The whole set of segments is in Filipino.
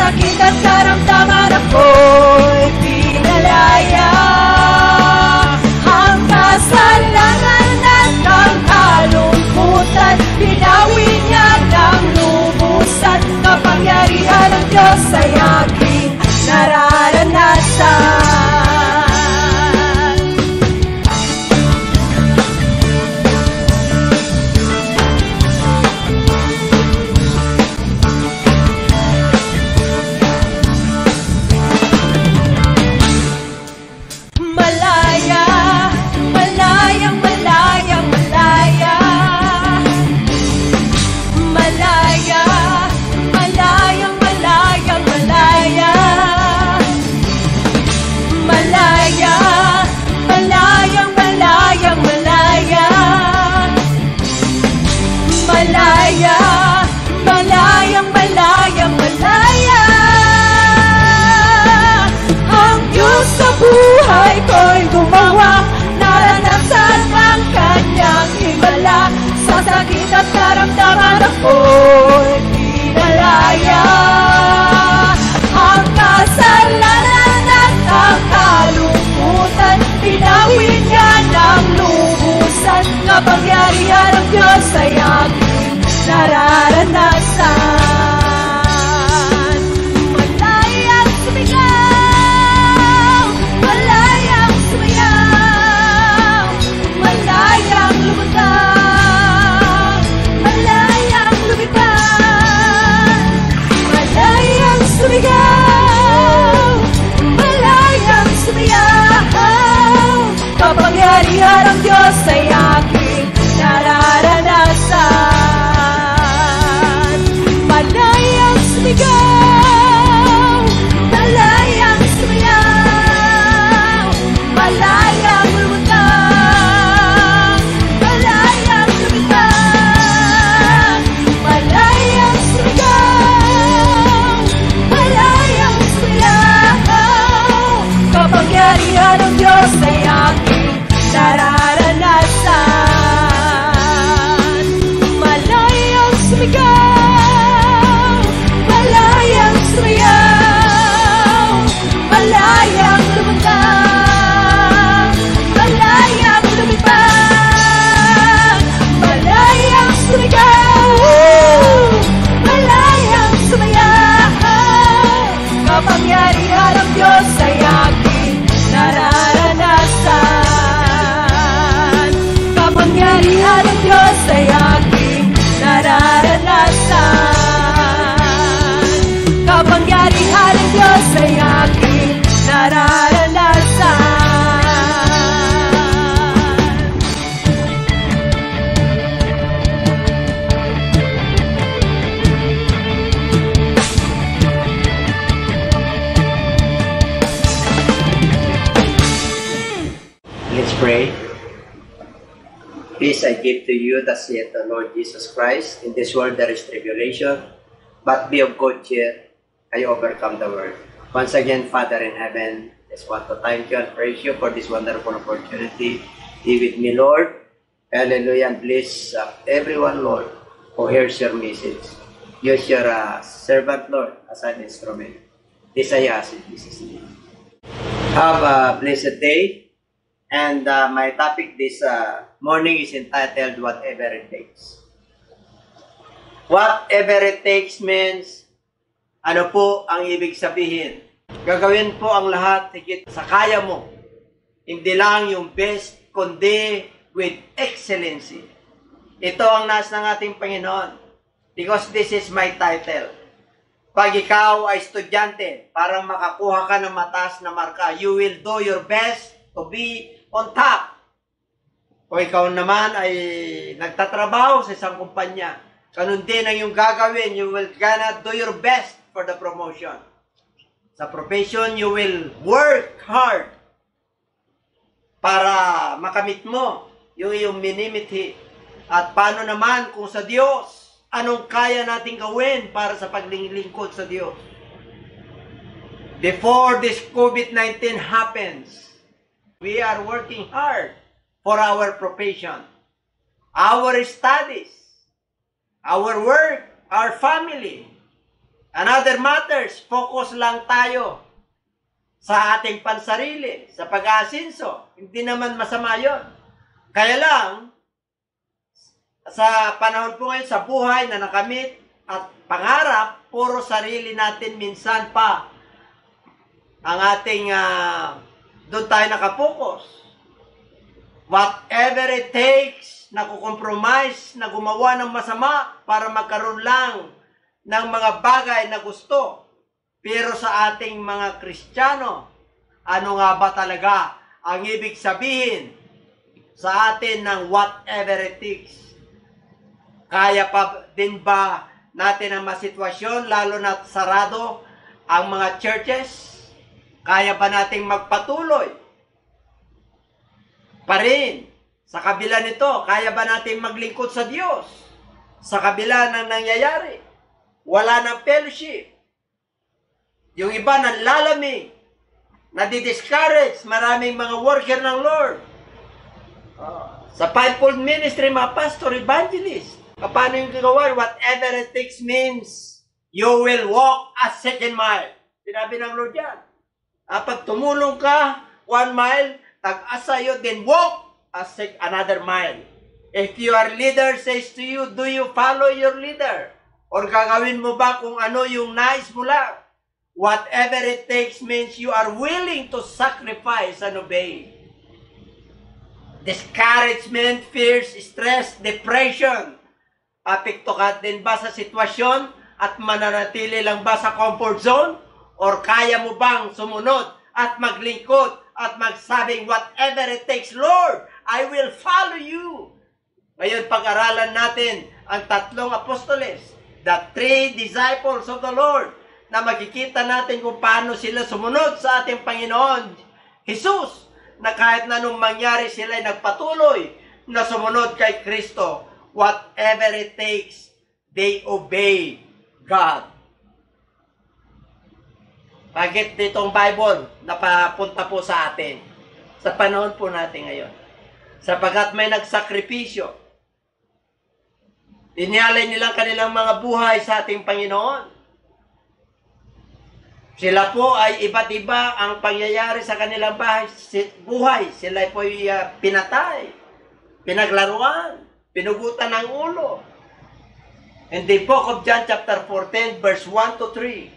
sakit at karamdaman ako'y pinalaya. Ang kasalanan at ang kalungkutan, binawi niya ng lubusan. Kapangyarihan ng Diyos ay aking nararanasan. Buhay ko'y gumawa, naranasan ang kanyang himala. Sa sakit at karamdaman ako'y pinalaya. Ang kasalanan at ang kalungkutan, binawi niya ng lubusan. Kapangyarihan ng Diyos ay aking nararanasan. Kapangyarihan ng Diyos ay aking nararanasan. Malayang sumigaw, malayang sumayaw, malayang lumutang, malayang lumutang, malayang sumigaw, malayang sumayaw. Kapangyarihan ng Diyos ay aking nararanasan. Malayang sumigaw, malayang sumayaw, malayang lumutang, malayang lumipad, malayang sumigaw, malayang sumayaw. Kapangyarihan ng Diyos ay aking nararanasan. Kapangyarihan ng Diyos ay aking nararanasan. Kapangyarihan ng Diyos ay aking nararanasan. Let's pray. Peace I give to you, that saith the Lord Jesus Christ. In this world there is tribulation, but be of good cheer. I overcome the world. Once again, Father in heaven, I just want to thank you and praise you for this wonderful opportunity. Be with me, Lord. Hallelujah. And bless everyone, Lord, who hears your message. Use your servant, Lord, as an instrument. This I ask in Jesus' name. Have a blessed day. And my topic this morning is entitled, Whatever It Takes. Whatever it takes means, ano po ang ibig sabihin? Gagawin po ang lahat higit sa kaya mo. Hindi lang yung best, kundi with excellency. Ito ang nais ng ating Panginoon. Because this is my title. Pag ikaw ay estudyante, para makakuha ka ng mataas na marka, you will do your best to be on top. O ikaw naman ay nagtatrabaho sa isang kumpanya, ganun din ang yung gagawin. You will gonna do your best for the promotion. Sa profession, you will work hard para makamit mo yung iyong minimithi. At paano naman kung sa Diyos, anong kaya natin gawin para sa paglilingkod sa Diyos? Before this COVID-19 happens, we are working hard for our profession, our studies, our work, our family. Another matters, focus lang tayo sa ating pansarili, sa pag-aasinso. Hindi naman masama yun. Kaya lang, sa panahon po ngayon, sa buhay na nakamit at pangarap, puro sarili natin minsan pa ang ating, doon tayo nakapokus. Whatever it takes, na kukompromise, na gumawa ng masama para magkaroon lang ng mga bagay na gusto. Pero sa ating mga Kristiyano, ano nga ba talaga ang ibig sabihin sa atin ng whatever it takes? Kaya pa din ba natin ang masitwasyon, lalo na sarado ang mga churches? Kaya ba nating magpatuloy pa rin? Sa kabila nito, kaya ba natin maglingkod sa Diyos? Sa kabila ng nangyayari, wala ng fellowship. Yung iba nanlalamig, nadi-discourage, maraming mga worker ng Lord. Sa fivefold ministry, mga pastor, evangelist, paano yung gagawin? Whatever it takes means you will walk a second mile. Sinabi ng Lord yan. Pag tumulong ka, 1 mile, tag-asa yun, then walk another mile. If your leader says to you, do you follow your leader? Or gagawin mo ba kung ano yung nais mo lang? Whatever it takes means you are willing to sacrifice and obey. Discouragement, fears, stress, depression. Apekto ka din ba sa sitwasyon at mananatili lang ba sa comfort zone? Or kaya mo bang sumunod at maglingkod at magsabing, whatever it takes, Lord, I will follow you. Ngayon, pag-aralan natin ang 3 apostoles, the 3 disciples of the Lord, na makikita natin kung paano sila sumunod sa ating Panginoon Jesus, na kahit na nung mangyari sila ay nagpatuloy na sumunod kay Kristo. Whatever it takes, they obey God. Bakit ditong Bible napapunta po sa atin sa panahon po natin ngayon? Sapagkat may nagsakripisyo. Inialay nilang kanilang mga buhay sa ating Panginoon. Sila po ay iba't iba ang pangyayari sa kanilang buhay. Sila po ay pinatay, pinaglaruan, pinugutan ng ulo. In the book of John chapter 14 verse 1 to 3,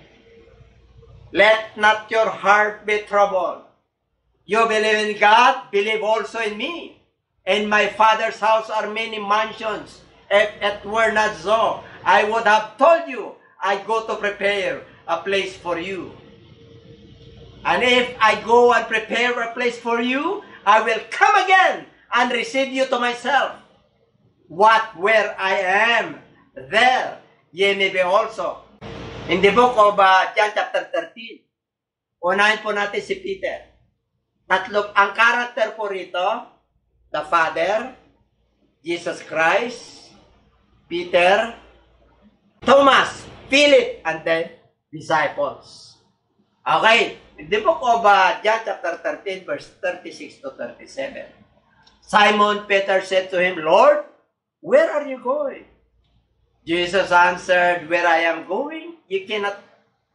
let not your heart be troubled. You believe in God, believe also in me. In my Father's house are many mansions. If it were not so, I would have told you, I go to prepare a place for you. And if I go and prepare a place for you, I will come again and receive you to myself. What where I am, there ye may be also. In the book of John chapter 13, unahin po natin si Peter. Ang karakter po rito, the Father, Jesus Christ, Peter, Thomas, Philip, and the disciples. Okay, in the book of John chapter 13, verse 36 to 37, Simon Peter said to him, Lord, where are you going? Jesus answered, where I am going, you cannot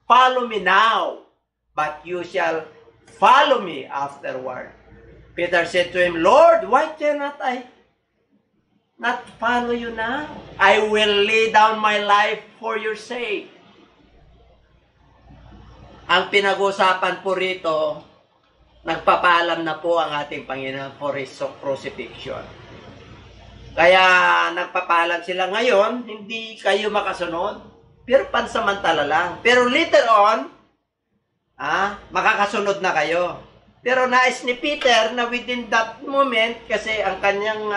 follow me now, but you shall follow me afterward. Peter said to him, Lord, why cannot I not follow you now? I will lay down my life for your sake. Ang pinag-usapan po rito, nagpapaalam na po ang ating Panginoon for His crucifixion. Kaya nagpapaalam sila ngayon, hindi kayo makasunod, pero pansamantala lang. Pero later on, makakasunod na kayo. Pero nais ni Peter na within that moment, kasi ang kanyang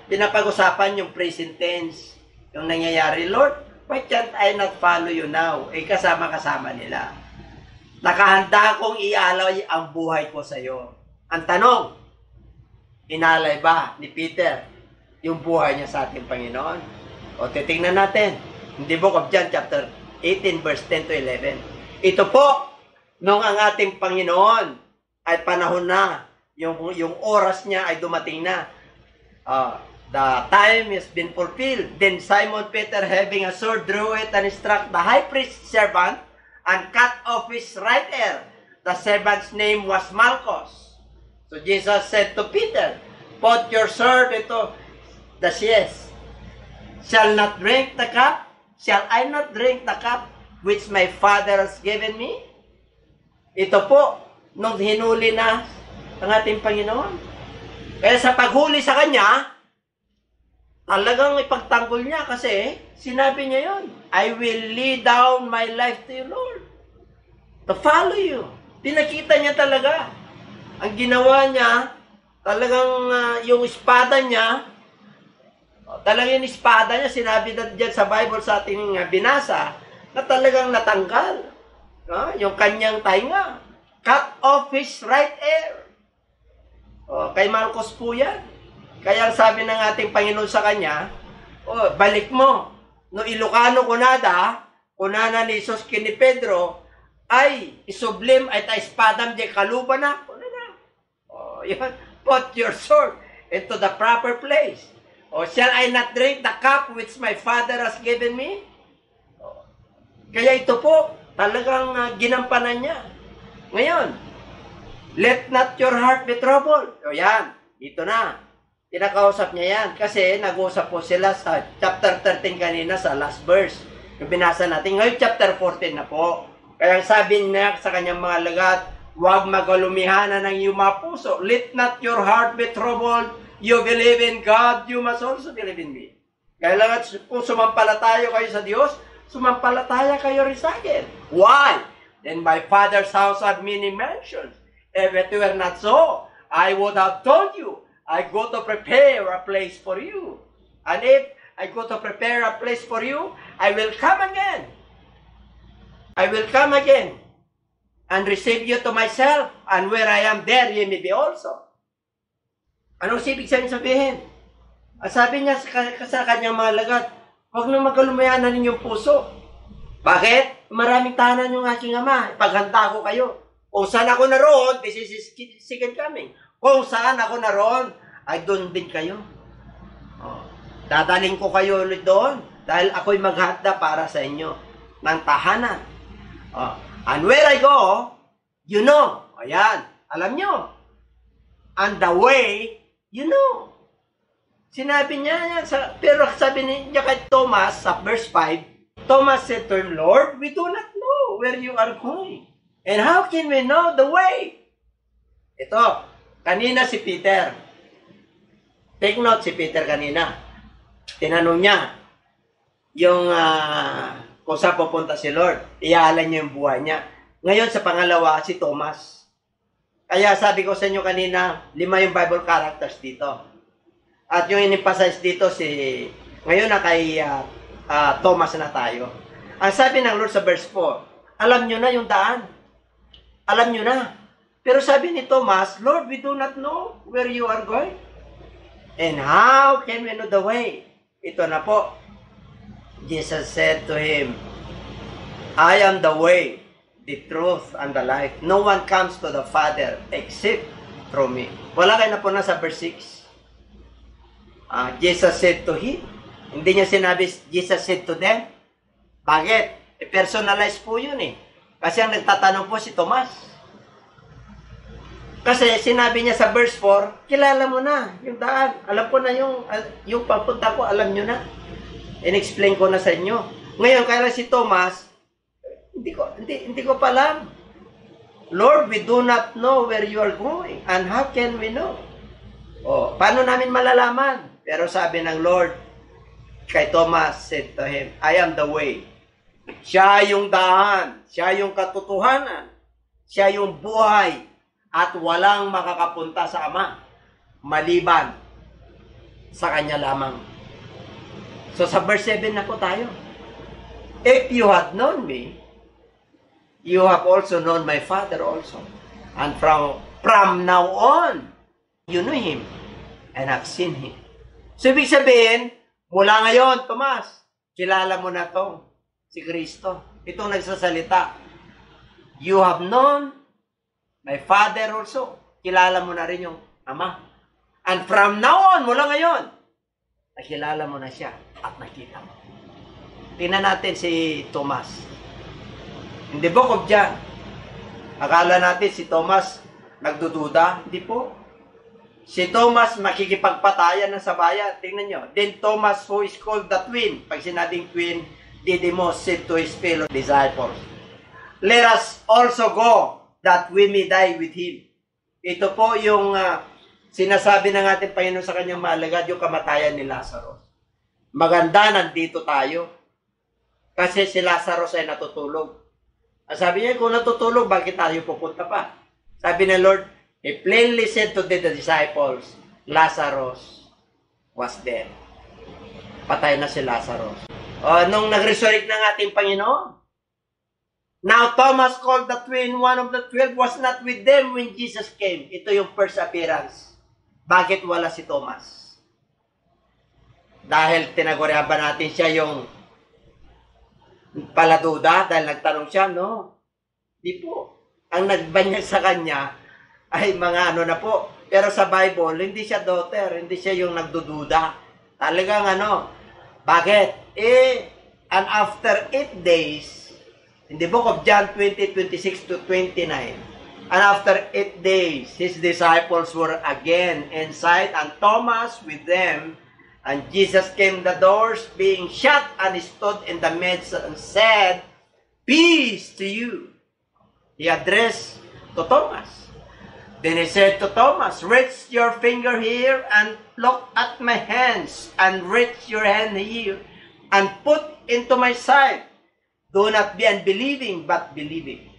pinapag-usapan yung present tense, yung nangyayari, Lord, why can't I not follow you now? Kasama-kasama nila. Nakahanda akong ialay ang buhay ko sa iyo. Ang tanong, inalay ba ni Peter yung buhay niya sa ating Panginoon? O titingnan natin. In the book of John chapter 18 verse 10 to 11. Ito po, nung ang ating Panginoon ay panahon na, yung oras niya ay dumating na. the time has been fulfilled. Then Simon Peter, having a sword, drew it and struck the high priest's servant and cut off his right ear. The servant's name was Malchus. So Jesus said to Peter, put your sword into the sheath. Shall not drink the cup? Shall I not drink the cup which my Father has given me? Ito po, nung hinuli na ang ating Panginoon. Kaya sa paghuli sa Kanya, talagang ipagtanggol niya kasi sinabi niya yon, I will lay down my life to you, Lord, to follow you. Pinakita niya talaga. Ang ginawa niya, talagang yung espada niya, talagang yung espada niya, sinabi na dyan sa Bible sa ating binasa, na talagang natanggal. Yung kanyang tainga. Cut off his right ear. Kay Marcos po yan. Kaya sabi ng ating Panginoon sa kanya, balik mo. No Ilocano kunana ni Jesus kini Pedro, ay isublim ay ta espadam di kaluba na. Yan. Put your sword into the proper place. Shall I not drink the cup which my Father has given me? Kaya ito po, talagang ginampanan niya. Ngayon, let not your heart be troubled. Yan, dito na. Tinakausap niya yan. Kasi nag-usap po sila sa chapter 13 kanina sa last verse. Yung binasa natin. Ngayon, chapter 14 na po. Kaya sabi niya sa kanyang mga lagat, huwag magalumihanan ng iyong mga puso. Let not your heart be troubled. You believe in God, you must also believe in me. Kailangan kung sumampalataya kayo sa Diyos, sumampalataya kayo rin sa akin. Why? Then my Father's house had many mansions. If it were not so, I would have told you, I go to prepare a place for you. And if I go to prepare a place for you, I will come again. I will come again and receive you to myself, and where I am, there ye may be also. Anong ibig sabihin? Sabi niya sa kanyang mga lagat, huwag na magalumayanan ninyong puso. Bakit? Maraming tahanan yung aking Ama. Ipaghanda ko kayo. Kung saan ako naroon, this is second coming. Kung saan ako naroon, ay doon din kayo. Dadaling ko kayo ulit doon dahil ako'y maghanda para sa inyo ng tahanan. And where I go, you know. Ayan, alam nyo. And the way, you know. Sinabi niya, pero sabi niya kay Thomas sa verse 5, Thomas said to him, Lord, we do not know where you are going. And how can we know the way? Ito, kanina si Peter. Take note si Peter kanina. Tinanong niya, yung kung saan pupunta si Lord, iaalan niya yung buhay niya. Ngayon sa pangalawa, si Thomas. Kaya sabi ko sa inyo kanina, 5 yung Bible characters dito. At yung in-emphasize dito, ngayon na kay Thomas na tayo. Ang sabi ng Lord sa verse 4, alam nyo na yung daan. Alam nyo na. Pero sabi ni Thomas, Lord, we do not know where you are going. And how can we know the way? Ito na po. Jesus said to him, I am the way, the truth, and the life. No one comes to the Father except through me. Wala kayo na po na sa verse 6. Jesus said to him. Hindi niya sinabi, Jesus said to them. Bakit? Personalize po yun eh. Kasi ang nagtatanong po si Tomas. Kasi sinabi niya sa verse 4, kilala mo na yung daan. Alam ko na yung papunta ko, alam nyo na. In-explain ko na sa inyo. Ngayon, kaya si Thomas, hindi ko pa alam. Lord, we do not know where you are going. And how can we know? Paano namin malalaman? Pero sabi ng Lord, kay Thomas said to him, I am the way. Siya yung daan. Siya yung katotohanan. Siya yung buhay. At walang makakapunta sa Ama maliban sa Kanya lamang. So sa verse 7 na po tayo. If you had known me, you have also known my Father also. And from now on, you know Him and have seen Him. So ibig sabihin, mula ngayon, Tomas, kilala mo na to, si Kristo. Itong nagsasalita. You have known my Father also. Kilala mo na rin yung Ama. And from now on, mula ngayon, nakilala mo na siya at nakita mo. Tingnan natin si Thomas. In the book of John, akala natin si Thomas nagdududa. Hindi po. Si Thomas makikipagpatayan ng sabayan. Tingnan nyo. Then Thomas, who is called the twin. Pag sinabing twin, Didymus said to his fellow disciples, let us also go that we may die with him. Ito po yung sinasabi ng ating Panginoon sa kanyang maalagad, yung kamatayan ni Lazarus. Maganda, nandito tayo. Kasi si Lazarus ay natutulog. Sabi niya, kung natutulog, bakit tayo pupunta pa? Sabi ng Lord, he plainly said to the disciples, Lazarus was dead. Patay na si Lazarus. Nung nag-resurrect ng ating Panginoon, now Thomas, called the twin, one of the 12, was not with them when Jesus came. Ito yung first appearance. Bakit wala si Thomas? Dahil tinagurihan ba natin siya yung paladuda dahil nagtanong siya? No. Di po. Ang nagbanyag sa kanya ay mga ano na po. Pero sa Bible, hindi siya daughter, hindi siya yung nagdududa. Talagang bakit? And after 8 days, in the book of John 20:26 to 29, and after 8 days, his disciples were again inside, and Thomas with them. And Jesus came, the doors being shut, and he stood in the midst and said, peace to you. He addressed to Thomas. Then he said to Thomas, reach your finger here and look at my hands, and reach your hand here and put into my side. Do not be unbelieving, but believing.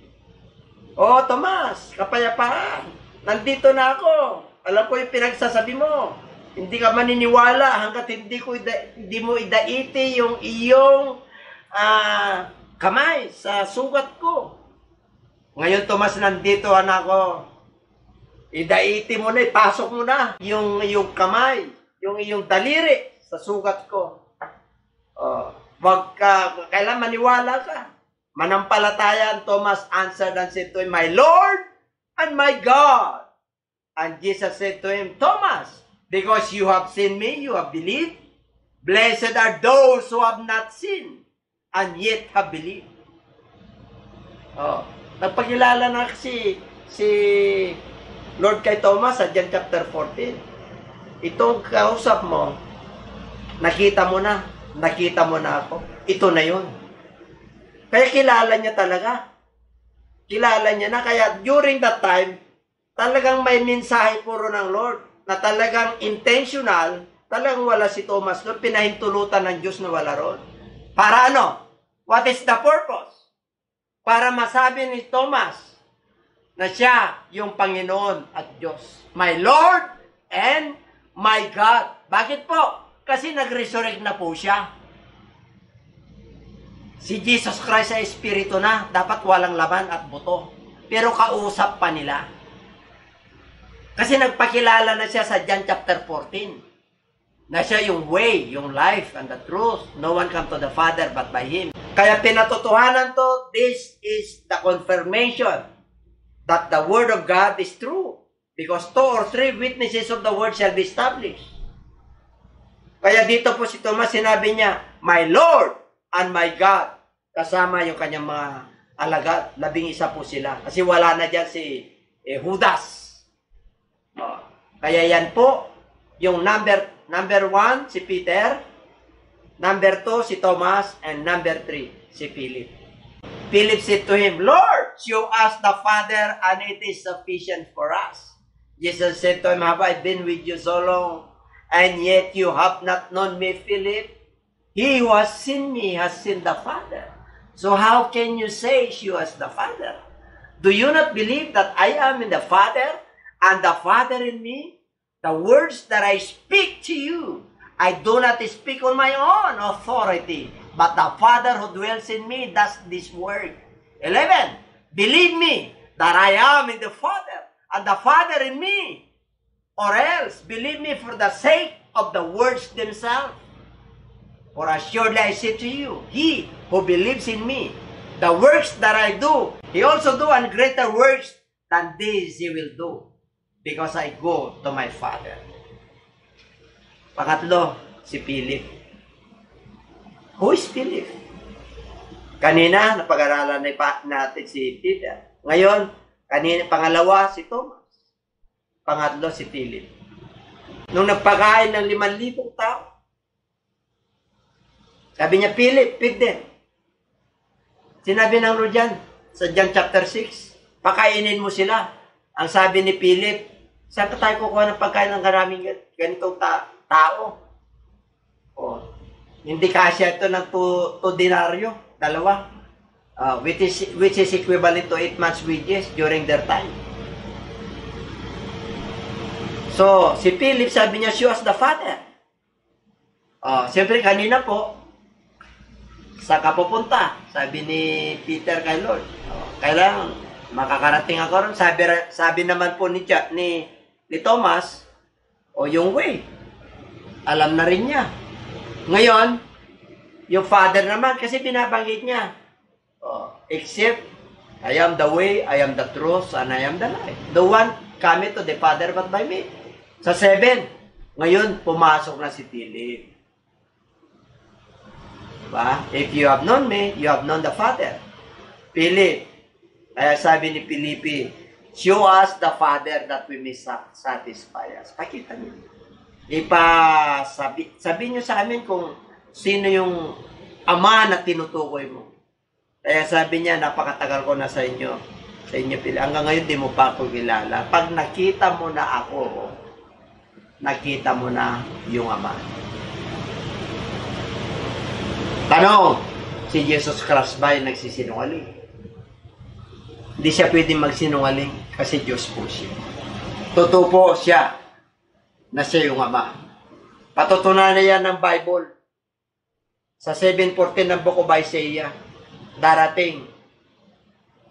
Oh, Thomas, kapayapaan. Nandito na ako. Alam ko yung pinagsasabi mo. Hindi ka maniniwala hanggat hindi mo idaiti yung iyong kamay sa sugat ko. Ngayon, Thomas, nandito anak ko. Idaiti mo na, ipasok mo na yung iyong kamay, yung iyong daliri sa sugat ko. Wag ka, kailan maniwala ka. Manampalataya, Thomas answered and said to him, my Lord and my God. And Jesus said to him, Thomas, because you have seen me, you have believed. Blessed are those who have not seen and yet have believed. Nagpakilala na si Lord kay Thomas sa John chapter 14. Itong kausap mo, nakita mo na ako. Ito na yun. Kaya kilala niya talaga. Kilala niya na. Kaya during that time, talagang may mensahe puro ng Lord na talagang intentional, talagang wala si Thomas doon. Pinahintulutan ng Diyos na wala ron. Para ano? What is the purpose? Para masabi ni Thomas na siya yung Panginoon at Diyos. My Lord and my God. Bakit po? Kasi nag-resurrect na po siya. Si Jesus Christ ay Espiritu na. Dapat walang laman at buto. Pero kausap pa nila. Kasi nagpakilala na siya sa John chapter 14. Na siya yung way, yung life, and the truth. No one come to the Father but by Him. Kaya pinatotohanan to, this is the confirmation that the Word of God is true. Because 2 or 3 witnesses of the Word shall be established. Kaya dito po si Thomas, sinabi niya, my Lord and my God. Kasama yung kanyang mga alagad. 11 po sila. Kasi wala na dyan si Judas. Kaya yan po, yung number 1, si Peter. Number 2, si Thomas. And number 3, si Philip. Philip said to him, Lord, show us the Father, and it is sufficient for us. Jesus said to him, have I been with you so long, and yet you have not known me, Philip? He who has seen me has seen the Father. So how can you say show us the Father? Do you not believe that I am in the Father, and the Father in me? The words that I speak to you, I do not speak on my own authority, but the Father who dwells in me does this work. 11. Believe me that I am in the Father, and the Father in me. Or else, believe me for the sake of the words themselves. For assuredly I say to you, he who believes in me, the works that I do, he also do, and greater works than these he will do, because I go to my Father. Pangatlo, Si Philip. Who is Philip? Kanina, napag-aralan natin si Peter. Ngayon, pangalawa si Thomas. Pangatlo si Philip. Nung nagpakain ng 5,000 tao, sabi niya, Philip, feed them. Sinabi ng Lord dyan, sa John chapter 6, pakainin mo sila. Ang sabi ni Philip, saan ka tayo kukuha ng pagkain ng karaming ganitong tao? Oh, hindi kasya ito ng 2 denaryo, dalawa. Which is equivalent to 8 months' wages during their time. So, si Philip, sabi niya, show us the Father. Siyempre, kanina po, sa kapupunta, sabi ni Peter kay Lord, kailangan makakarating ako ron. Sabi naman po ni Thomas, yung way. Alam na rin niya. Ngayon, yung Father naman, kasi binabanggit niya, except, I am the way, I am the truth, and I am the life. The one coming to the Father but by me. Sa 7, ngayon, pumasok na si Philip. Diba? If you have known me, you have known the Father. Philip, kaya sabi ni Filipi, show us the Father that we may satisfy us. Pakita niyo. Sabi niyo sa amin kung sino yung Ama na tinutukoy mo. Kaya sabi niya, napakatagal ko na sa inyo, Philip. Hanggang ngayon, di mo pa ako kilala. Pag nakita mo na ako, nakita mo na yung Ama. Tanong, si Jesus Christ ba yung nagsisinungaling? Hindi siya pwedeng magsinungaling kasi Diyos po siya. Totoo po siya na siya yung Ama. Patutunayan na yan ng Bible. Sa 7:14 ng Book of Isaiah, darating.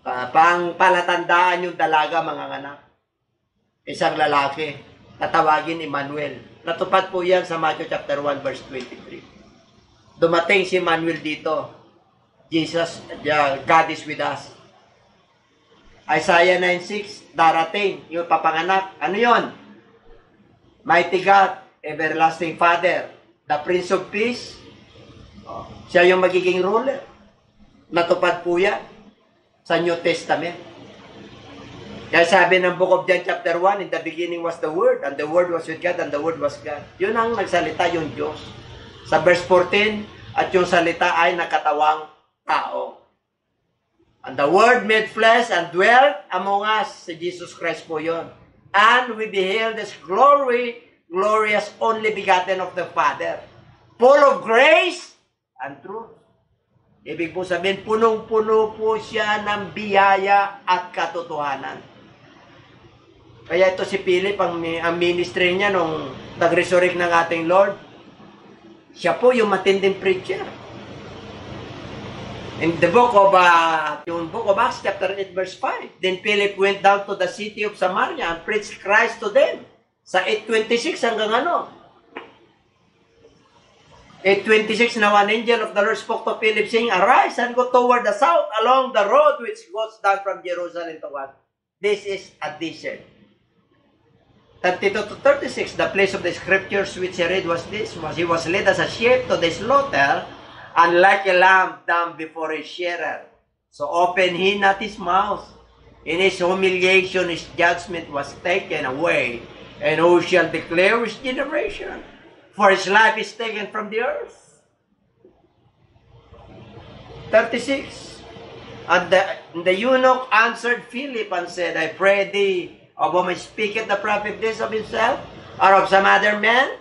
Pang palatandaan yung dalaga mga anak. Isang lalaki, tatawagin Emmanuel. Natupad po yan sa Matthew chapter 1 verse 23. Dumating si Emmanuel dito. Jesus, God is with us. Isaiah 9:6, darating yung papanganak. Ano yon? Mighty God, everlasting Father, the Prince of Peace. Siya yung magiging ruler. Natupad po yan sa New Testament. Kaya sabi ng Book of John chapter 1, in the beginning was the Word, and the Word was with God, and the Word was God. Yun ang nagsalita yung Diyos. Sa verse 14, at yung salita ay nakatawang tao. And the Word made flesh and dwelt among us. Si Jesus Christ po yun. And we beheld His glory, glorious only begotten of the Father, full of grace and truth. Ibig po sabihin, punong-puno po siya ng biyaya at katotohanan. Kaya ito si Philip, ang ministry niya nung nag-resurrect ng ating Lord, siya po yung matinding preacher. In the book of Acts chapter 8 verse 5, then Philip went down to the city of Samaria and preached Christ to them. Sa 8:26 hanggang ano? 8:26, now an angel of the Lord spoke to Philip, saying, arise and go toward the south along the road which goes down from Jerusalem to what? This is a desert. 32 to 36, the place of the scriptures which he read was this, he was led as a sheep to the slaughter, and like a lamb dumb before his shearer. So opened he not his mouth. In his humiliation his judgment was taken away, and who shall declare his generation? For his life is taken from the earth. 36, and the eunuch answered Philip and said, I pray thee, of whom speaketh the prophet this of himself, or of some other man?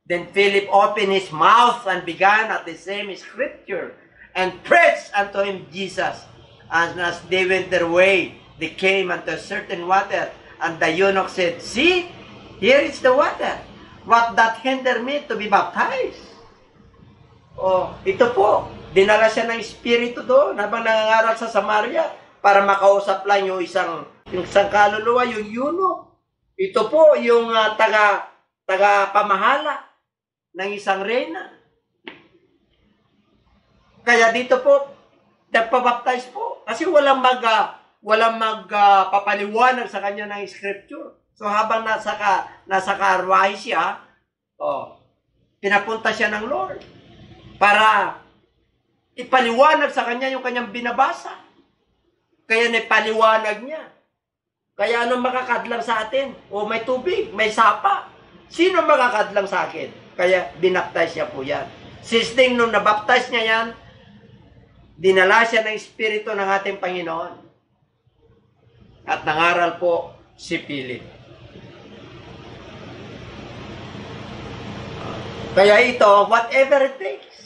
Then Philip opened his mouth and began at the same scripture, and preached unto him Jesus. And as they went their way, they came unto a certain water, and the eunuch said, see, here is the water. What that hinder me to be baptized? Oh, ito po, dinala siya ng Espiritu doon habang nangangaral sa Samaria para makausap lang yung isang kaluluwa, yung eunuch. Ito po yung taga-pamahala ng isang reyna. Kaya dito po, nagpabaptize po. Kasi walang magpapaliwanag sa kanya ng scripture. So habang nasa karwahe siya, Pinapunta siya ng Lord para ipaliwanag sa kanya yung kanyang binabasa. Kaya napaliwanag niya. Kaya anong makakadlang sa atin? O may tubig, may sapa. Sino makakadlang sa akin? Kaya binaptize niya po yan. Sisting nung nabaptize niya yan, dinala siya ng Espiritu ng ating Panginoon. At nangaral po si Philip. Kaya ito, whatever it takes,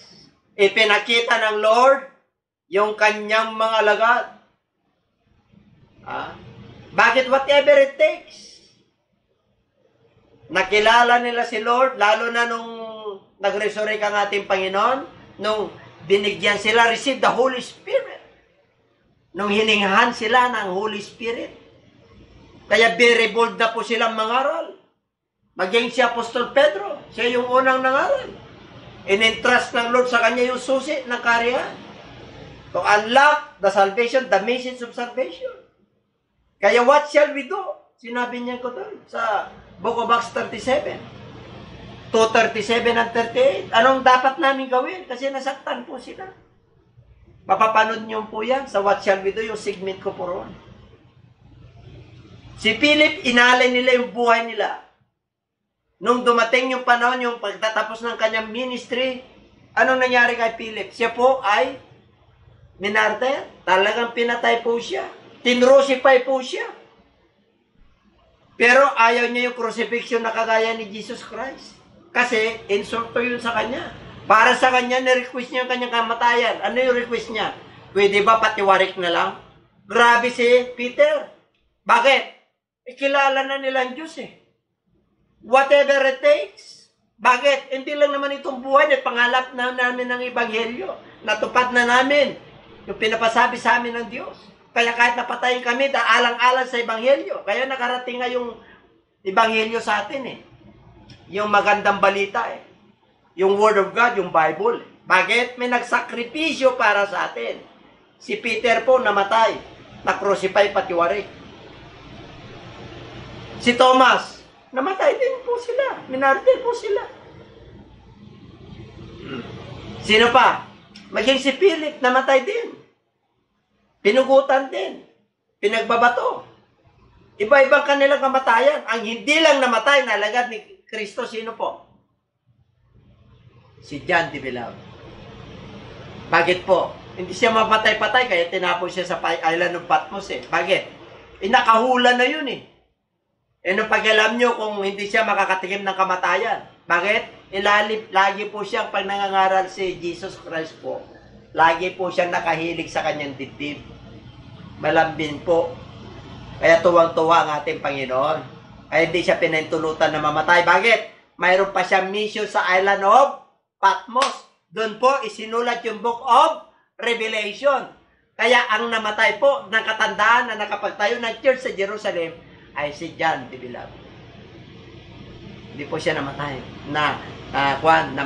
ipinakita ng Lord yung kanyang mga alagad. Bakit whatever it takes? Nakilala nila si Lord, lalo na nung nag-resurrect ang ating Panginoon, nung binigyan sila, receive the Holy Spirit. Nung hiningahan sila ng Holy Spirit. Kaya very bold na po silang mangaral. Maging si Apostol Pedro, siya yung unang nangaral. In-entrust ng Lord sa kanya yung susi ng kariyan. To unlock the salvation, the message of salvation. Kaya what shall we do? Sinabi niya ko doon sa Book of Acts 37. 2:37 and 38. Anong dapat namin gawin? Kasi nasaktan po sila. Mapapanood niyo po yan sa What Shall We Do, yung segment ko po roon. Si Philip, inalay nila yung buhay nila. Nung dumating yung panahon, yung pagtatapos ng kanyang ministry, anong nangyari kay Philip? Siya po ay minartir. Talagang pinatay po siya. Tinrusify po siya. Pero ayaw niya yung crucifixion na kagaya ni Jesus Christ. Kasi insulto yun sa kanya. Para sa kanya, ni-request niya yung kanyang kamatayan. Ano yung request niya? Pwede ba patiwarik na lang? Grabe si Peter. Bakit? Ikilala na nila ang Diyos eh. Whatever it takes. Bakit? Hindi lang naman itong buhay. Pangalap na namin ng Ebanghelyo. Natupad na namin yung pinapasabi sa amin ng Diyos. Kaya kahit napatayin kami, alang-alang sa Ebanghelyo. Kaya nakarating nga yung Ebanghelyo sa atin eh. Yung magandang balita eh. Yung Word of God, yung Bible. Bakit? May nagsakripisyo para sa atin. Si Peter po namatay. Na-crucify patiwarik. Si Thomas, namatay din po sila. Minartir po sila. Sino pa? Maging si Philip, namatay din. Pinugutan din. Pinagbabato. Iba-ibang kanilang kamatayan. Ang hindi lang namatay na alagad ni Kristo, sino po? Si John the Beloved. Bakit po? Hindi siya mapatay-patay, kaya tinapon siya sa island of Patmos eh. Bakit? Nakahula na yun eh. Nung pag-alam nyo kung hindi siya makakatikim ng kamatayan. Bakit? Lagi po siyang pag nangangaral si Jesus Christ po. Lagi po siyang nakahilig sa kanyang dibdib. Malambing po. Kaya tuwang-tuwa ang ating Panginoon. Kaya hindi siya pinahintulutan na mamatay. Bakit? Mayroon pa siyang mission sa island of Patmos. Doon po isinulat yung Book of Revelation. Kaya ang namatay po ng katandaan na nakapagtayo ng church sa Jerusalem ay si John the Beloved. Hindi po siya namatay na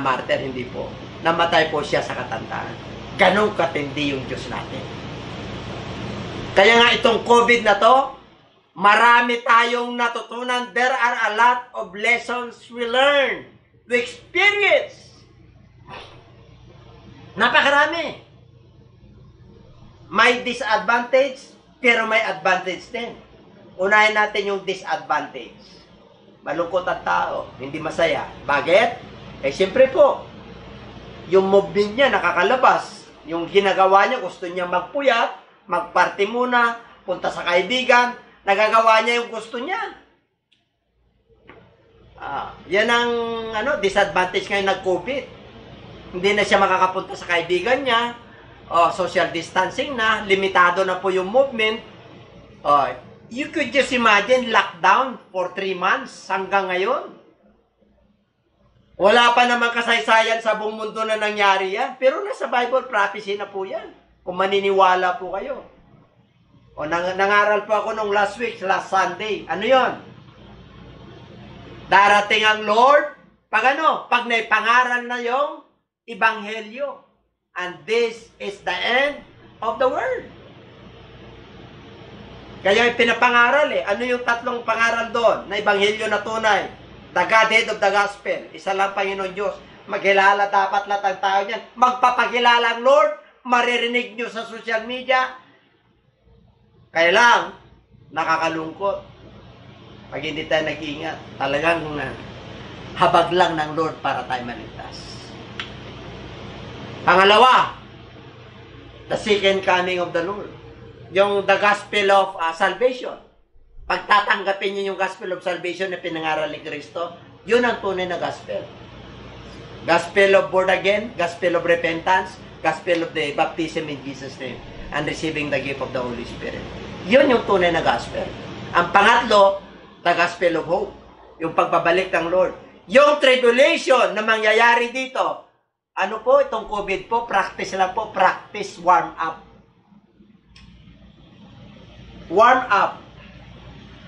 martyr, hindi po. Namatay po siya sa katandaan. Ganun katindi yung Diyos natin. Kaya nga itong COVID na to, marami tayong natutunan. There are a lot of lessons we learn, we experience. Napakarami. May disadvantage, pero may advantage din. Unahin natin yung disadvantage. Malungkot ang tao, hindi masaya. Bakit? Eh, siyempre po, yung movement niya nakakalabas. Yung ginagawa niya, gusto niya magpuyat, magparty muna, punta sa kaibigan, nagagawa niya yung gusto niya. Yan ang disadvantage ngayon nag-COVID. Hindi na siya makakapunta sa kaibigan niya, social distancing na, limitado na po yung movement. You could just imagine lockdown for 3 months hanggang ngayon. Wala pa naman kasaysayan sa buong mundo na nangyari yan. Pero nasa Bible prophecy na po yan. Kung maniniwala po kayo. Nangaral po ako nung last last Sunday. Ano yon? Darating ang Lord. Pag naipangaral na yung Ebanghelyo. And this is the end of the world. Kaya pinapangaral eh. Ano yung tatlong pangaral doon na Ebanghelyo na tunay? The Godhead of the Gospel. Isa lang Panginoon Diyos. Magkilala dapat lahat ang tao niyan. Magpapakilala ang Lord, maririnig nyo sa social media. Kaya lang, nakakalungkot. Pag hindi tayo nag-iingat, talagang habag lang ng Lord para tayo maligtas. Pangalawa, the second coming of the Lord. Yung the gospel of salvation. Pag tatanggapin nyo yung gospel of salvation na pinangaral ni Kristo, yun ang tunay na gospel. Gospel of born again, gospel of repentance, gospel of the baptism in Jesus' name, and receiving the gift of the Holy Spirit. Yun yung tunay na gospel. Ang pangatlo, the gospel of hope. Yung pagbabalik ng Lord. Yung tribulation na mangyayari dito, ano po, itong COVID po, practice lang po, practice warm up. Warm up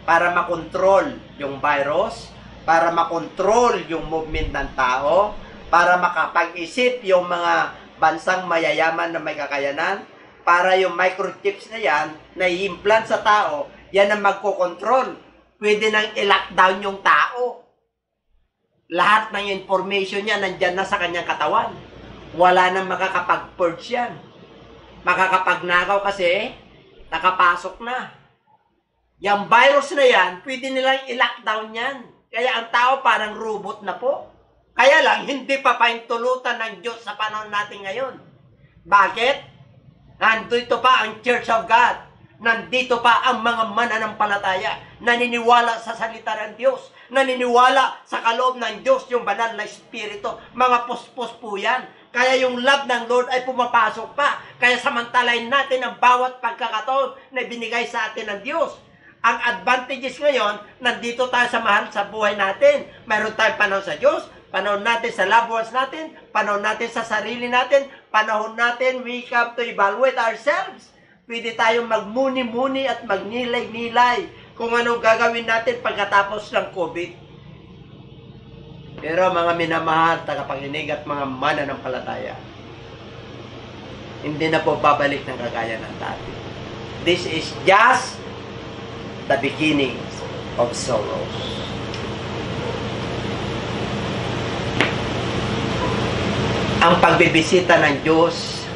para makontrol yung virus, para makontrol yung movement ng tao, para makapag-isip yung mga bansang mayayaman na may kakayanan, para yung microchips na yan, na i-implant sa tao, yan ang magkocontrol. Pwede nang i-lockdown yung tao. Lahat ng information niya nandyan na sa kanyang katawan. Wala nang makakapag-purge yan. Makakapagnakaw kasi, nakapasok na. Yung virus na yan, pwede nilang i-lockdown yan. Kaya ang tao parang robot na po. Kaya lang, hindi pa paintulutan ng Diyos sa panahon natin ngayon. Bakit? Nandito pa ang Church of God. Nandito pa ang mga mananampalataya. Naniniwala sa salita ng Diyos. Naniniwala sa kaloob ng Diyos, yung banal na Espiritu. Mga puspos po yan. Kaya yung love ng Lord ay pumapasok pa. Kaya samantalain natin ang bawat pagkakataon na binigay sa atin ng Diyos. Ang advantages ngayon, nandito tayo sa mahal sa buhay natin. Mayroon tayong panahon sa Diyos, panahon natin sa loved ones natin, panahon natin sa sarili natin, panahon natin we have to evaluate ourselves. Pwede tayong magmuni-muni at magnilay-nilay kung anong gagawin natin pagkatapos ng COVID. Pero mga minamahal, tagapakinig at mga mananampalataya, hindi na po babalik ng kagaya ng dati. This is just the beginning of sorrows. Ang pagbibisita ng Diyos,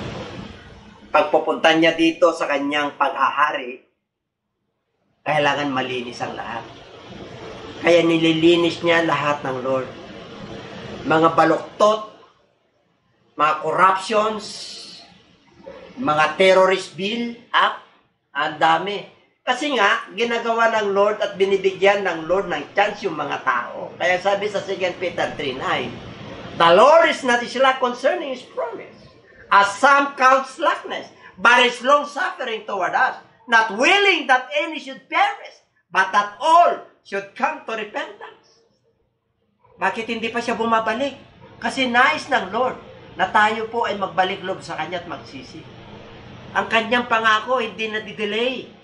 pagpupunta niya dito sa kanyang paghahari, kailangan malinis ang lahat. Kaya nililinis niya lahat ng Lord. Mga baluktot, mga corruptions, mga terrorist bill, ang dami. Kasi nga, ginagawa ng Lord at binibigyan ng Lord ng chance yung mga tao. Kaya sabi sa 2 Peter 3:9, the Lord is not slack concerning His promise, as some count slackness, but is long-suffering toward us, not willing that any should perish, but that all should come to repentance. Bakit hindi pa siya bumabalik? Kasi nais ng Lord na tayo po ay magbalik loob sa Kanya at magsisi. Ang Kanyang pangako hindi na-delay.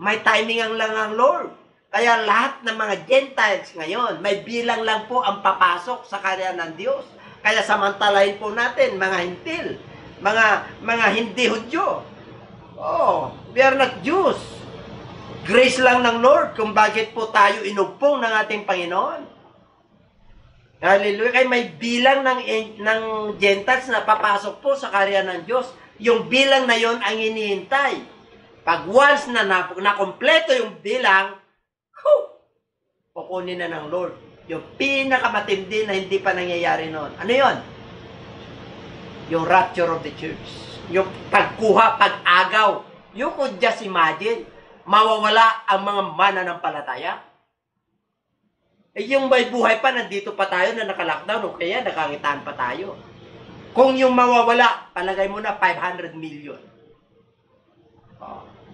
May timing lang ang Lord. Kaya lahat ng mga Gentiles ngayon, may bilang lang po ang papasok sa karya ng Diyos. Kaya samantalahin po natin, mga hintil, mga hindi Hudyo. Oh, we are not Jews. Grace lang ng Lord kung bakit po tayo inugpong ng ating Panginoon. Hallelujah. Kaya may bilang ng Gentiles na papasok po sa karya ng Diyos. Yung bilang na yon ang hinihintay. Pag once na nakompleto yung bilang, kukunin na ng Lord. Yung pinakamatindi na hindi pa nangyayari noon. Ano yon? Yung rapture of the church. Yung pagkuha, pag-agaw. You could just imagine, mawawala ang mga mananampalataya. Eh yung may buhay pa, nandito pa tayo na naka-lockdown, o kaya nakangitaan pa tayo. Kung yung mawawala, palagay mo na 500 million.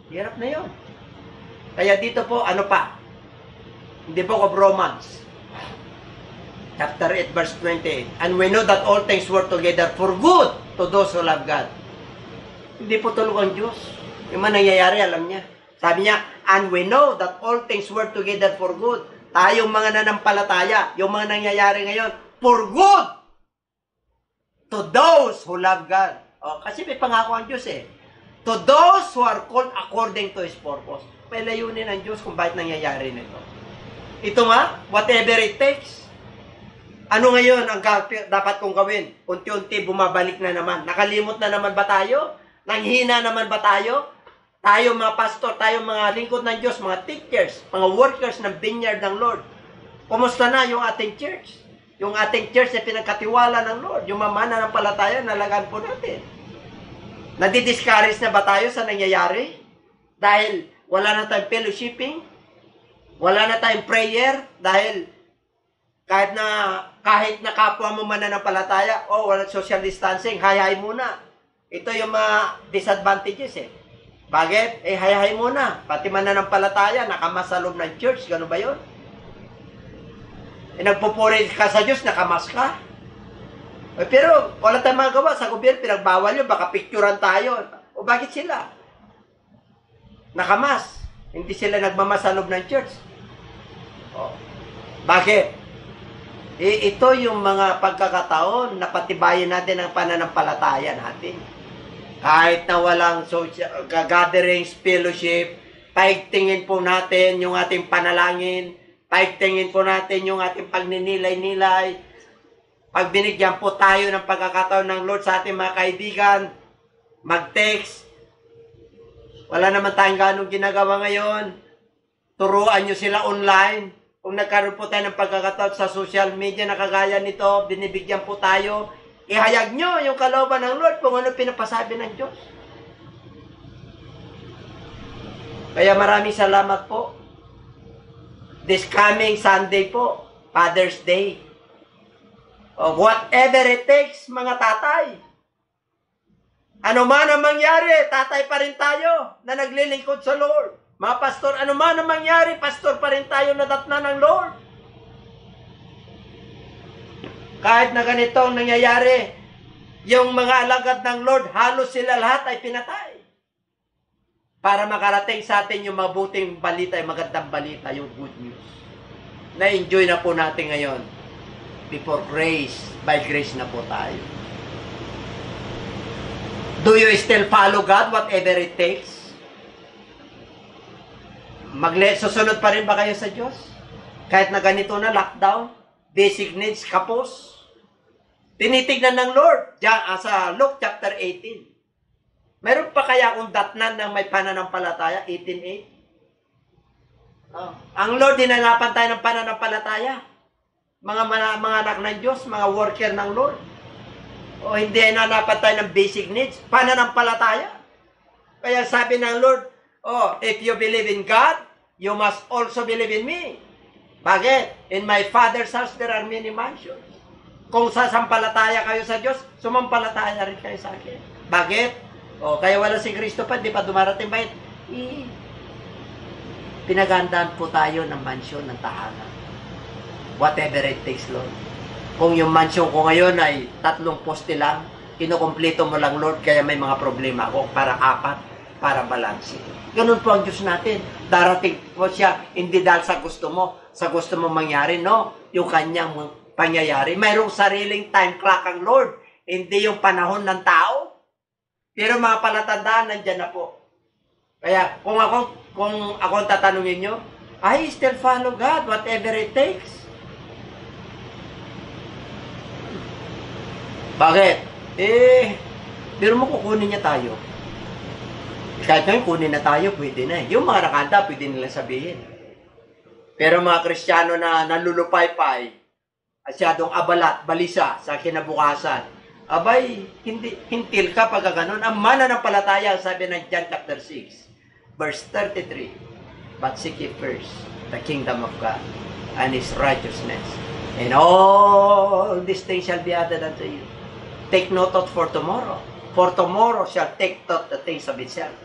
Hirap na yun. Kaya dito po, ano pa? In the book of Romans, chapter 8, verse 28, and we know that all things work together for good to those who love God. Hindi po tulog ang Diyos. Yung man nangyayari, alam niya. Sabi niya, and we know that all things work together for good. Tayong mga nanampalataya, yung mga nangyayari ngayon, for good to those who love God. O, kasi may pangako ang Diyos eh. To those who are called according to His purpose. May layunin ng Diyos kung bakit nangyayari nito. Ito nga, whatever it takes. Ano ngayon ang dapat kong gawin? Unti-unti bumabalik na naman. Nakalimot na naman ba tayo? Nanghina naman ba tayo? Tayo mga pastor, tayo mga lingkod ng Diyos, mga teachers, mga workers ng vineyard ng Lord. Kumusta na yung ating church? Yung ating church na pinagkatiwala ng Lord. Yung mamana ng palataya, nalagaan po natin. Nadi-discourage na ba tayo sa nangyayari? Dahil wala na tayong fellowshipping? Wala na tayong prayer? Dahil kahit na kapwa mo mananampalataya, walang social distancing, hay-hay muna. Ito yung mga disadvantages eh. Bakit? Hay-hay muna. Pati mananampalataya, nakamas sa loob ng church. Gano'n ba yun? Nagpupuri ka sa Diyos, nakamas ka. Pero wala tayong magawa. Sa gobyerno, pinagbawal yun. Baka picturean tayo. O bakit sila? Nakamas. Hindi sila nagmamas sa loob ng church. Bakit? Ito yung mga pagkakataon na patibayin natin ang pananampalataya natin. Kahit na walang social gatherings, fellowship, paigtingin po natin yung ating panalangin, paigtingin po natin yung ating pagninilay-nilay. Pag binigyan po tayo ng pagkakataon ng Lord sa ating mga kaibigan, mag-text. Wala naman tayong ganong ginagawa ngayon. Turuan nyo sila online. Kung nagkaroon po tayo ng pagkakataon sa social media na kagaya nito, binibigyan po tayo, ihayag nyo yung kalooban ng Lord kung ano pinapasabi ng Diyos. Kaya maraming salamat po. This coming Sunday po, Father's Day. Whatever it takes, mga tatay. Ano man ang mangyari, tatay pa rin tayo na naglilingkod sa Lord. Mga pastor, ano man ang mangyari, pastor pa rin tayo nadatna ng Lord. Kahit na ganito ang nangyayari, yung mga alagad ng Lord, halos sila lahat ay pinatay. Para makarating sa atin yung mabuting balita, yung magandang balita, yung good news. Na-enjoy na po natin ngayon. Before grace, by grace na po tayo. Do you still follow God, whatever it takes? Susunod pa rin ba kayo sa Diyos? Kahit na ganito na, lockdown, basic needs, kapos. Tinitignan ng Lord, diyan, sa Luke chapter 18. Meron pa kaya akong datnan ng may pananampalataya? 18:8. Ang Lord, dinanapan tayo ng pananampalataya. Mga anak ng Diyos, mga worker ng Lord. O hindi nanapan tayo ng basic needs, pananampalataya. Kaya sabi ng Lord, if you believe in God, you must also believe in me. Bakit? In my Father's house, there are many mansions. Kung sasampalataya kayo sa Diyos, sumampalataya rin kayo sa akin. Bakit? Kaya wala si Kristo pa, di pa dumarating ba? Pinagandaan po tayo ng mansyon, ng tahanan. Whatever it takes, Lord. Kung yung mansyon ko ngayon ay 3 poste lang, kinukumpleto mo lang, Lord, kaya may mga problema ako para 4, para balanse. Ganun po ang Diyos natin. Darating po siya, hindi dahil sa gusto mo mangyari, no? Yung kanyang pangyayari. Mayroong sariling time clock ang Lord. Hindi yung panahon ng tao. Pero mga palatandaan, nandyan na po. Kaya, kung ako tatanungin nyo, I still follow God, whatever it takes. Bakit? Pero mo kukunin niya tayo. Kahit ngayon, kunin na tayo, pwede na. Yung mga nakanta, pwede nila sabihin. Pero mga Kristiyano na nalulupay-pay, asyadong abalat, balisa sa kinabukasan, abay, hintil ka pag gano'n. Ang mananampalataya, sabi ng John chapter 6, verse 33, but seek ye first the kingdom of God and His righteousness, and all these things shall be added unto you. Take note of for tomorrow shall take thought the things of itself.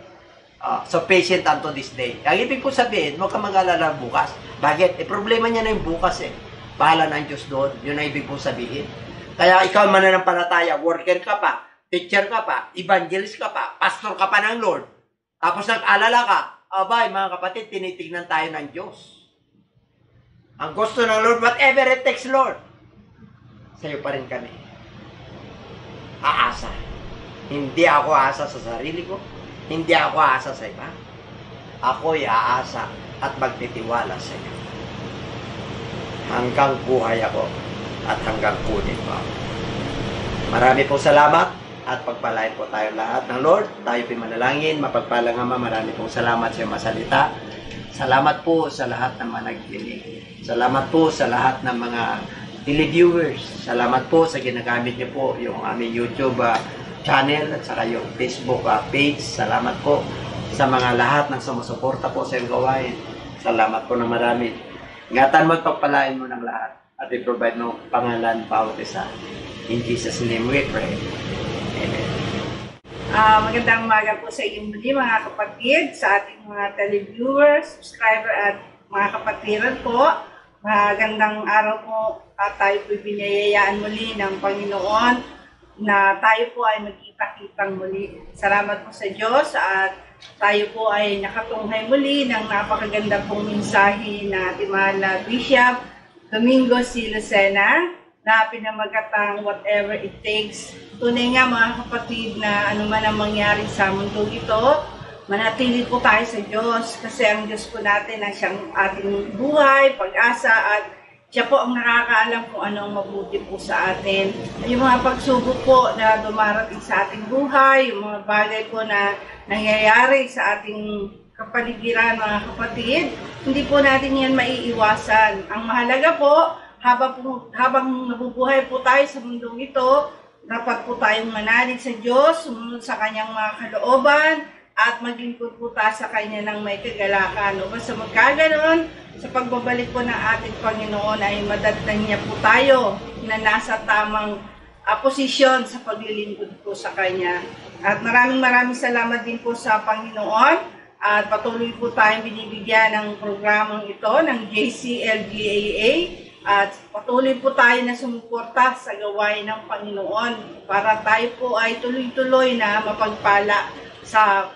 So patient unto this day. Ang ibig po sabihin, huwag ka mag-alala bukas. Bakit? Problema niya na yung bukas eh. Bahala ng Diyos doon. Yun ang ibig po sabihin. Kaya ikaw mananampalataya, worker ka pa, teacher ka pa, evangelist ka pa, pastor ka pa ng Lord. Tapos nag-alala ka, abay mga kapatid, tinitignan tayo ng Diyos. Ang gusto ng Lord, whatever it takes, Lord, sa'yo pa rin kami. Aasa. Hindi ako aasa sa sarili ko. Hindi ako aasa sa iba. Ako'y aasa at magtitiwala sa iyo. Hanggang buhay ako. at hanggang kunin mo. Marami pong salamat at pagpalain po tayo lahat ng Lord. Tayo po manalangin, mapagpalang Ama, marami pong salamat sa iyong masalita. Salamat po sa lahat ng mga nagdinig. Salamat po sa lahat ng mga televiewers. Salamat po sa ginagamit niyo po yung aming YouTube channel at saka yung Facebook page. Salamat po sa mga lahat ng sumusuporta po sa iyong gawain. Salamat po na marami. Ingatan mo at pagpalain mo ng lahat at i-provide mo pangalan bawat isa. In Jesus' name we pray. Amen. Magandang umaga po sa inyong muli mga kapatid, sa ating mga televiewers, subscriber at mga kapatiran po. Magandang araw po at tayo po binayayaan muli ng Panginoon na tayo po ay magkita-kitang muli. Salamat po sa Diyos at tayo po ay nakatunghay muli ng napakaganda pong mensahe na ating mahal na Bishop Domingo C. Lucena na pinamagatang whatever it takes. Tunay nga mga kapatid na anuman ang mangyari sa mundo ito, manatili po tayo sa Diyos kasi ang Diyos po natin ang siyang ating buhay, pag-asa at siya po ang nakakaalam kung ano ang mabuti po sa atin. Yung mga pagsubok po na dumarating sa ating buhay, yung mga bagay po na nangyayari sa ating kapaligiran mga kapatid, hindi po natin yan maiiwasan. Ang mahalaga po, habang nabubuhay po tayo sa mundong ito, dapat po tayong manalig sa Diyos, sumunod sa Kanyang mga kalooban, at maglingkod po tayo sa Kanya ng may kagalakan. Upang sa magkaganon, sa pagbabalik po ng ating Panginoon ay madatnan niya po tayo na nasa tamang posisyon sa paglilingkod po sa Kanya. At maraming salamat din po sa Panginoon at patuloy po tayong binibigyan ng programang ito ng JCLGAA. At patuloy po tayo na sumuporta sa gawain ng Panginoon para tayo po ay tuloy-tuloy na mapagpala sa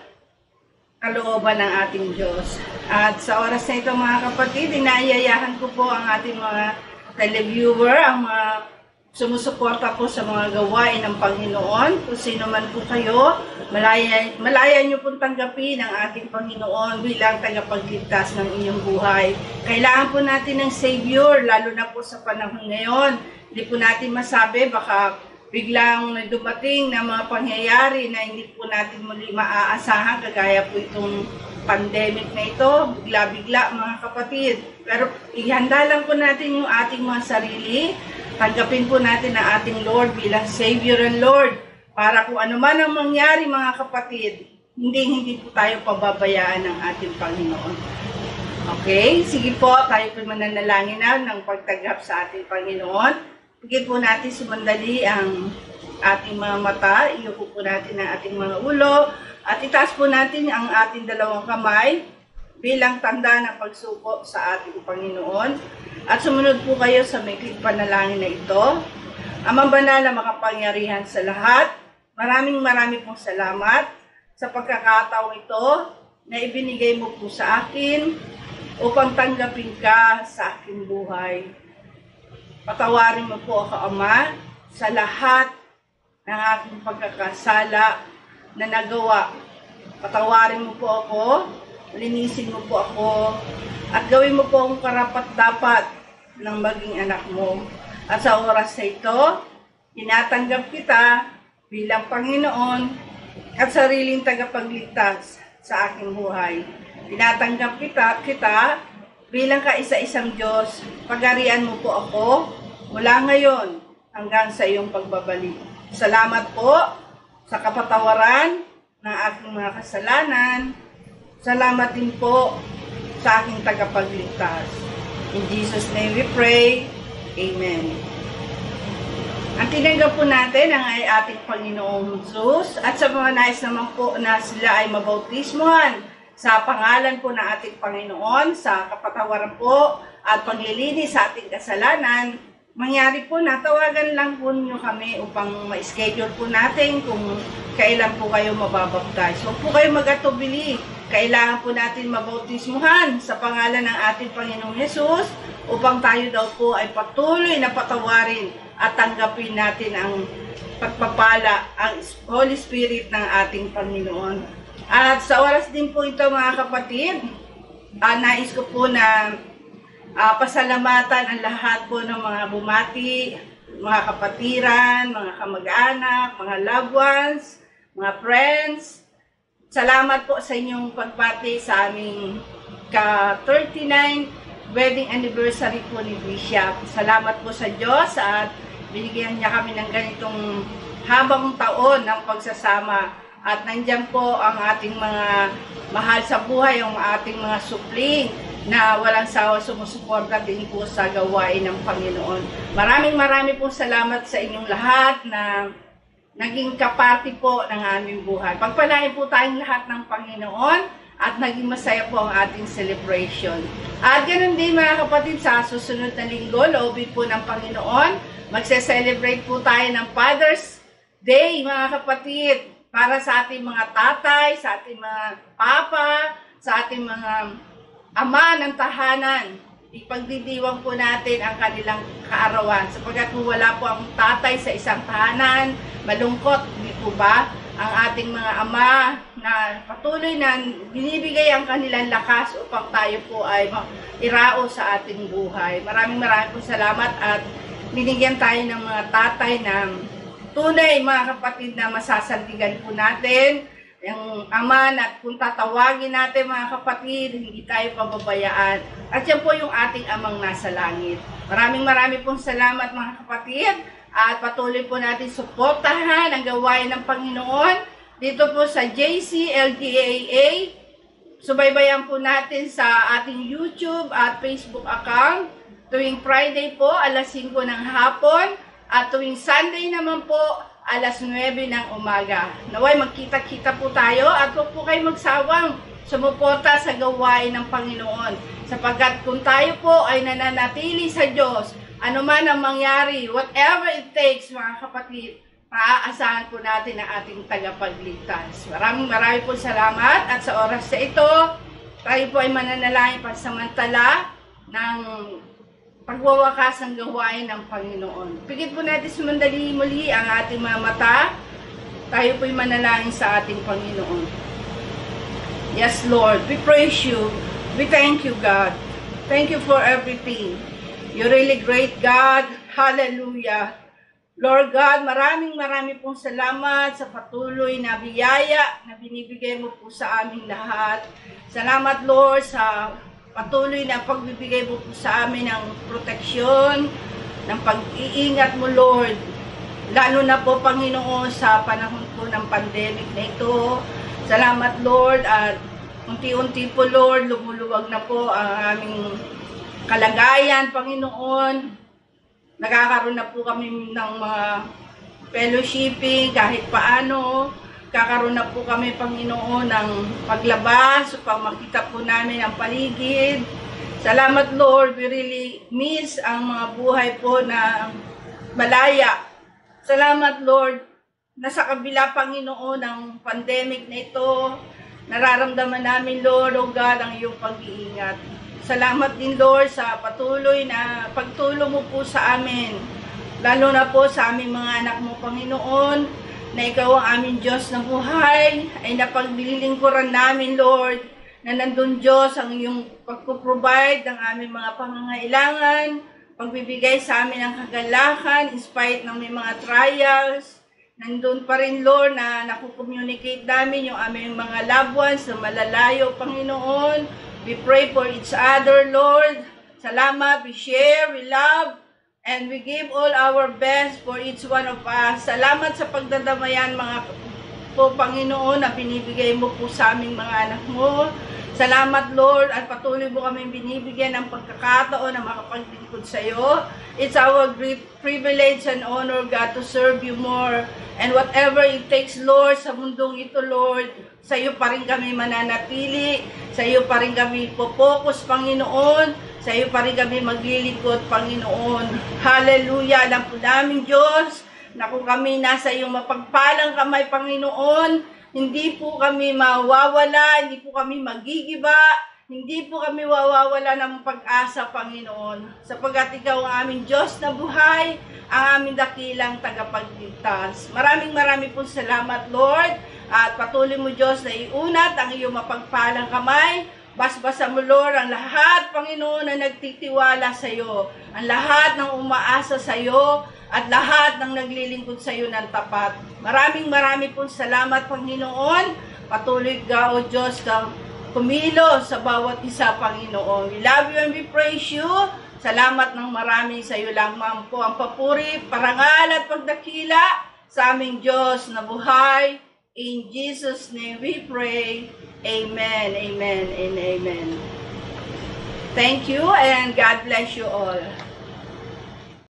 kalooban ng ating Diyos. At sa oras na ito mga kapatid, inaayayahan ko po ang ating mga televiewer, ang mga sumusuporta po sa mga gawain ng Panginoon. Kung sino man po kayo, malaya nyo pong tanggapin ang ating Panginoon bilang tagapagligtas ng inyong buhay. Kailangan po natin ng Savior, lalo na po sa panahon ngayon. Hindi po natin masabi, baka biglang dumating na mga pangyayari na hindi po natin muli maaasahan, kagaya po itong pandemic na ito, bigla-bigla mga kapatid. Pero ihanda lang po natin yung ating mga sarili, tanggapin po natin ang ating Lord bilang Savior and Lord para kung ano man ang mangyari mga kapatid, hindi po tayo pababayaan ng ating Panginoon. Okay? Sige po, tayo po mananalangin na ng pagtanggap sa ating Panginoon. Sige po natin sumandali ang ating mga mata, iyuko po natin ang ating mga ulo, at itaas po natin ang ating dalawang kamay bilang tanda ng pagsuko sa ating Panginoon. At sumunod po kayo sa maikling panalangin na ito. Amang banal na makapangyarihan sa lahat, maraming pong salamat sa pagkakataong ito na ibinigay mo po sa akin upang tanggapin ka sa aking buhay. Patawarin mo po ako, Ama, sa lahat ng aking pagkakasala na nagawa. Patawarin mo po ako, linisin mo po ako, at gawin mo po ang karapat-dapat ng maging anak mo. At sa oras na ito, tinatanggap kita bilang Panginoon at sariling tagapagligtas sa aking buhay. Tinatanggap kita bilang kaisa-isang Diyos. Pagarian mo po ako mula ngayon hanggang sa iyong pagbabalik. Salamat po sa kapatawaran ng aking mga kasalanan. Salamat din po sa aking tagapagligtas. In Jesus' name we pray. Amen. Ang tinanggap po natin ang ating Panginoong Jesus at sa mga nais naman po na sila ay mabautismuhan sa pangalan po ng ating Panginoon, sa kapatawaran po at paglilinis sa ating kasalanan, mangyari po na tawagan lang po niyo kami upang ma-schedule po natin kung kailan po kayo mababaptize. Huwag po kayo mag-atubili. Kailangan po natin mabautismuhan sa pangalan ng ating Panginoong Jesus upang tayo daw po ay patuloy na patawarin at tanggapin natin ang pagpapala, ang Holy Spirit ng ating Panginoon. At sa oras din po ito mga kapatid, nais ko po na pasalamatan ang lahat po ng mga bumati, mga kapatiran, mga kamag-anak, mga loved ones, mga friends. Salamat po sa inyong pagpati sa aming ka-39 wedding anniversary po ni Bishop. Salamat po sa Diyos at binigyan niya kami ng ganitong habang taon ng pagsasama. At nandyan po ang ating mga mahal sa buhay, ang ating mga supling na walang sawa sumusuporta din po sa gawain ng Panginoon. Maraming po salamat sa inyong lahat na naging kaparty po ng aming buhay. Pagpalain po tayong lahat ng Panginoon at naging masaya po ang ating celebration. At ganoon din mga kapatid, sa susunod na linggo, loobin po ng Panginoon, magse-celebrate po tayo ng Father's Day mga kapatid, para sa ating mga tatay, sa ating mga papa, sa ating mga ama ng tahanan. Ipagdidiwang po natin ang kanilang kaarawan. Sapagkat kung wala po ang tatay sa isang tahanan, malungkot, hindi po ba? Ang ating mga ama na patuloy na binibigay ang kanilang lakas upang tayo po ay irao sa ating buhay. Maraming po salamat at binigyan tayo ng mga tatay ng tunay mga kapatid na masasandigan po natin. Yung ama na kung tatawagin natin mga kapatid, hindi tayo pababayaan. At yan po yung ating amang nasa langit. Maraming pong salamat mga kapatid. At patuloy po natin suportahan ang gawain ng Panginoon dito po sa JC LGAA. Subaybayan po natin sa ating YouTube at Facebook account. Tuwing Friday po, alas 5 ng hapon. At tuwing Sunday naman po, alas 9 ng umaga. Naway magkita-kita po tayo at huwag po kayo magsawang sumuporta sa gawain ng Panginoon. Sapagkat kung tayo po ay nananatili sa Diyos, ano man ang mangyari, whatever it takes mga kapatid, maaasahan po natin ang ating tagapagligtas. Maraming po salamat at sa oras na ito, tayo po ay mananalangin pansamantala ng pagwawakas ng gawain ng Panginoon. Pigit po natin sumandali muli ang ating mga mata. Tayo po'y manalangin sa ating Panginoon. Yes, Lord, we praise you. We thank you, God. Thank you for everything. You're really great, God. Hallelujah. Lord God, maraming pong salamat sa patuloy na biyaya na binibigay mo po sa aming lahat. Salamat, Lord, sa patuloy na pagbibigay mo po sa amin ng proteksyon, ng pag-iingat mo, Lord. Lalo na po, Panginoon, sa panahon po ng pandemic na ito. Salamat, Lord, at unti-unti po, Lord, lumuluwag na po ang aming kalagayan, Panginoon. Nagkakaroon na po kami ng mga fellowshipping kahit paano. Kakaroon na po kami, Panginoon, ng paglabas upang makita po namin ang paligid. Salamat, Lord. We really miss ang mga buhay po na malaya. Salamat, Lord, na sa kabila, Panginoon, ng pandemic na ito, nararamdaman namin, Lord, O God, ang iyong pag-iingat. Salamat din, Lord, sa patuloy na pagtulong mo po sa amin. Lalo na po sa aming mga anak mo, Panginoon, na ikaw ang aming Diyos ng buhay, ay napaglilingkuran namin, Lord, na nandun, Diyos, ang iyong pagpuprovide ng aming mga pangangailangan, pagbibigay sa amin ng kagalakan, in spite ng may mga trials. Nandun pa rin, Lord, na nakukommunicate namin yung aming mga loved ones na malalayo, Panginoon. We pray for each other, Lord. Salamat, we share, we love, and we give all our best for each one of us. Salamat sa pagdadamayan, mga po, Panginoon, na binibigay mo po sa aming mga anak mo. Salamat, Lord, at patuloy mo kami binibigyan ng pagkakataon na makapaglingkod sa iyo. It's our great privilege and honor, God, to serve you more. And whatever it takes, Lord, sa mundong ito, Lord, sa iyo pa rin kami mananatili, sa iyo pa rin kami popokus, Panginoon, sa iyo pa rin kami maglilingkod, Panginoon. Hallelujah! Alam po namin, Diyos, na kung kami nasa iyong mapagpalang kamay, Panginoon, hindi po kami mawawala, hindi po kami magigiba, hindi po kami wawawala ng pag-asa, Panginoon. Sapagkat ikaw ang aming Diyos na buhay, ang aming dakilang tagapagligtas. Maraming po salamat, Lord. At patuloy mo, Diyos, na iunat ang iyong mapagpalang kamay Basbasa mo, Lord, ang lahat, Panginoon, na nagtitiwala sa iyo, ang lahat ng umaasa sa iyo, at lahat ng naglilingkod sa iyo ng tapat. Maraming pong salamat, Panginoon. Patuloy ka, O Diyos, kang kumilos sa bawat isa, Panginoon. We love you and we praise you. Salamat ng marami sa iyo lamang po ang papuri, parangal at pagdakila sa aming Diyos na buhay. In Jesus' name we pray. Amen, amen, and amen. Thank you and God bless you all.